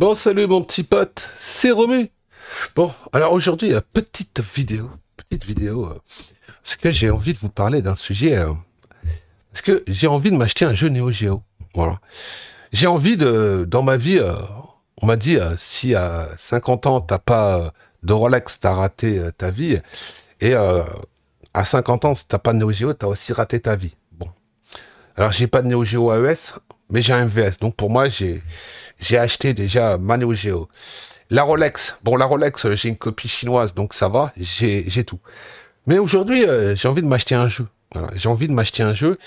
Bon, salut mon petit pote, c'est Romu. Bon, alors aujourd'hui, petite vidéo, parce que j'ai envie de vous parler d'un sujet, parce que j'ai envie de m'acheter un jeu Neo Geo. Voilà. J'ai envie dans ma vie, on m'a dit, si à 50 ans, t'as pas de Rolex, t'as raté ta vie, et à 50 ans, si t'as pas de Neo Geo, t'as aussi raté ta vie. Bon. Alors, j'ai pas de Neo Geo AES, mais j'ai un MVS, donc pour moi, j'ai acheté déjà ma Neo Geo. La Rolex, bon la Rolex, j'ai une copie chinoise, donc ça va, j'ai tout. Mais aujourd'hui, j'ai envie de m'acheter un jeu. Voilà, j'ai envie de m'acheter un jeu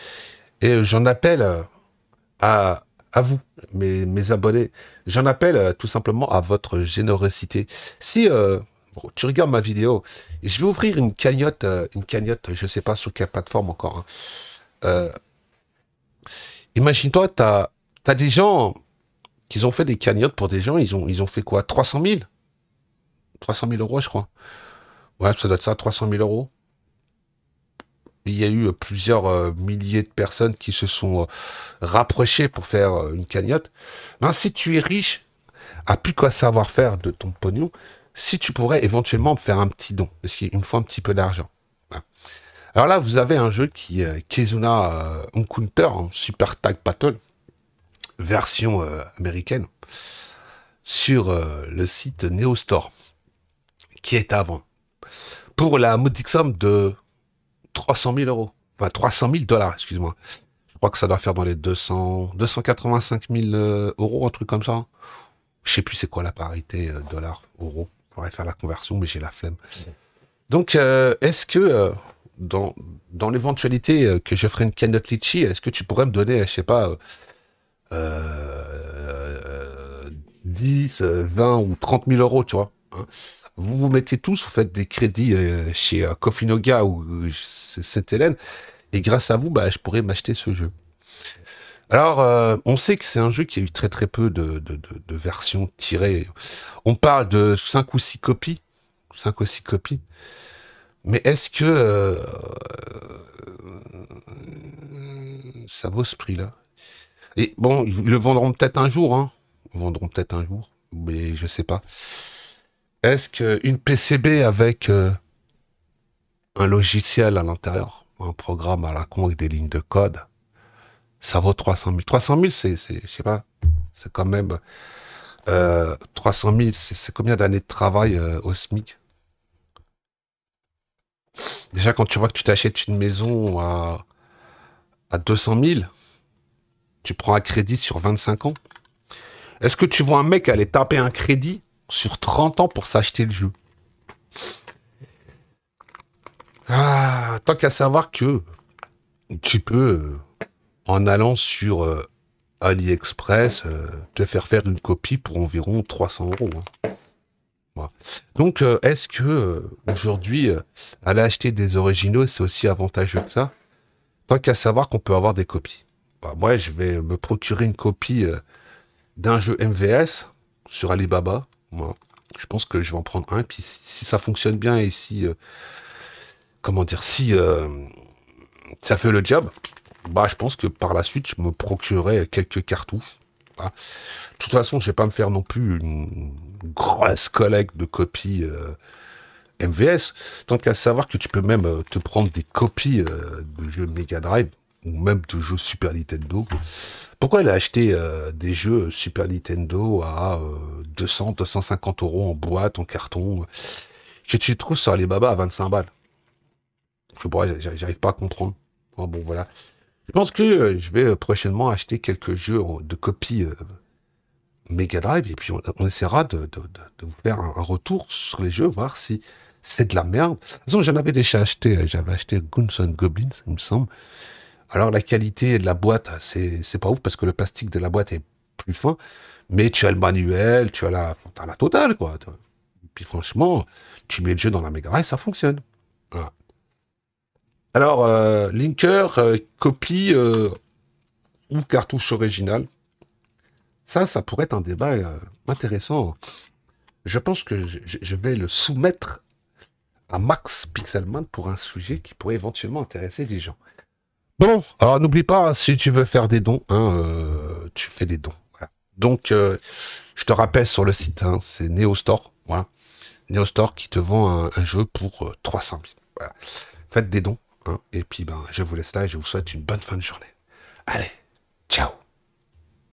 et j'en appelle à vous, mes abonnés. J'en appelle tout simplement à votre générosité. Si bon, tu regardes ma vidéo, je vais ouvrir une cagnotte, je sais pas sur quelle plateforme encore, hein. Euh, Imagine-toi, t'as des gens qui ont fait des cagnottes pour des gens, ils ont fait quoi? 300 000? 300 000 euros, je crois. Ouais, ça doit être ça, 300 000 euros. Il y a eu plusieurs milliers de personnes qui se sont rapprochées pour faire une cagnotte. Ben, si tu es riche, à plus quoi savoir faire de ton pognon, si tu pourrais éventuellement me faire un petit don, parce qu'il me faut un petit peu d'argent. Hein. Alors là, vous avez un jeu qui est Kizuna Encounter, hein, Super Tag Battle, version américaine, sur le site NeoStore, qui est à vendre, pour la modique somme de 300 000 euros. Enfin, 300 000 dollars, excuse-moi. Je crois que ça doit faire dans les 285 000 euros, un truc comme ça. Je sais plus c'est quoi la parité dollar-euro. Faudrait faire la conversion, mais j'ai la flemme. Donc, est-ce que, dans l'éventualité que je ferai une cagnotte litchi, est-ce que tu pourrais me donner, je sais pas, 10, 20 ou 30 000 euros, tu vois, hein. Vous vous mettez tous, vous faites des crédits chez Coffee Noga ou Sainte-Hélène, et grâce à vous, bah, je pourrais m'acheter ce jeu. Alors, on sait que c'est un jeu qui a eu très très peu de versions tirées. On parle de 5 ou 6 copies, 5 ou 6 copies, mais est-ce que ça vaut ce prix-là? Et bon, ils le vendront peut-être un jour, hein. Ils vendront peut-être un jour, mais je sais pas. Est-ce qu'une PCB avec un logiciel à l'intérieur, un programme à la con avec des lignes de code, ça vaut 300 000. 300 000, je sais pas, c'est quand même... 300 000, c'est combien d'années de travail au SMIC? Déjà, quand tu vois que tu t'achètes une maison à 200 000, tu prends un crédit sur 25 ans. Est-ce que tu vois un mec aller taper un crédit sur 30 ans pour s'acheter le jeu? Ah, tant qu'à savoir que tu peux, en allant sur AliExpress, te faire une copie pour environ 300 euros. Hein. Voilà. Donc, est-ce que aujourd'hui, aller acheter des originaux, c'est aussi avantageux que ça? Tant qu'à savoir qu'on peut avoir des copies. Bah, moi, je vais me procurer une copie d'un jeu MVS sur Alibaba. Voilà. Je pense que je vais en prendre un. Puis si ça fonctionne bien et si, comment dire, si ça fait le job, bah, je pense que par la suite, je me procurerai quelques cartouches. Voilà. De toute façon, je vais pas me faire non plus une grosse collecte de copies MVS. Tant qu'à savoir que tu peux même te prendre des copies de jeux Mega Drive ou même de jeux Super Nintendo. Pourquoi aller acheter des jeux Super Nintendo à 200, 250 euros en boîte, en carton, que tu trouves sur Alibaba à 25 balles? Je sais pas, j'arrive pas à comprendre. Bon, voilà. Je pense que je vais prochainement acheter quelques jeux de copies Mega Drive et puis on essaiera de vous faire un retour sur les jeux, voir si c'est de la merde. De toute façon, j'en avais déjà acheté, j'avais acheté Guns N' Goblins, il me semble. Alors la qualité de la boîte, c'est pas ouf parce que le plastique de la boîte est plus fin, mais tu as le manuel, t'as la totale, quoi. Puis franchement, tu mets le jeu dans la Mega Drive, ça fonctionne. Voilà. Alors, linker, copie ou cartouche originale, ça pourrait être un débat intéressant. Je pense que je vais le soumettre à Max Pixelman pour un sujet qui pourrait éventuellement intéresser des gens. Bon, alors n'oublie pas, si tu veux faire des dons, hein, tu fais des dons. Voilà. Donc, je te rappelle sur le site, hein, c'est NeoStore, voilà. NeoStore qui te vend un jeu pour 300 000. Voilà. Faites des dons, hein, et puis ben, je vous laisse là et je vous souhaite une bonne fin de journée. Allez, ciao.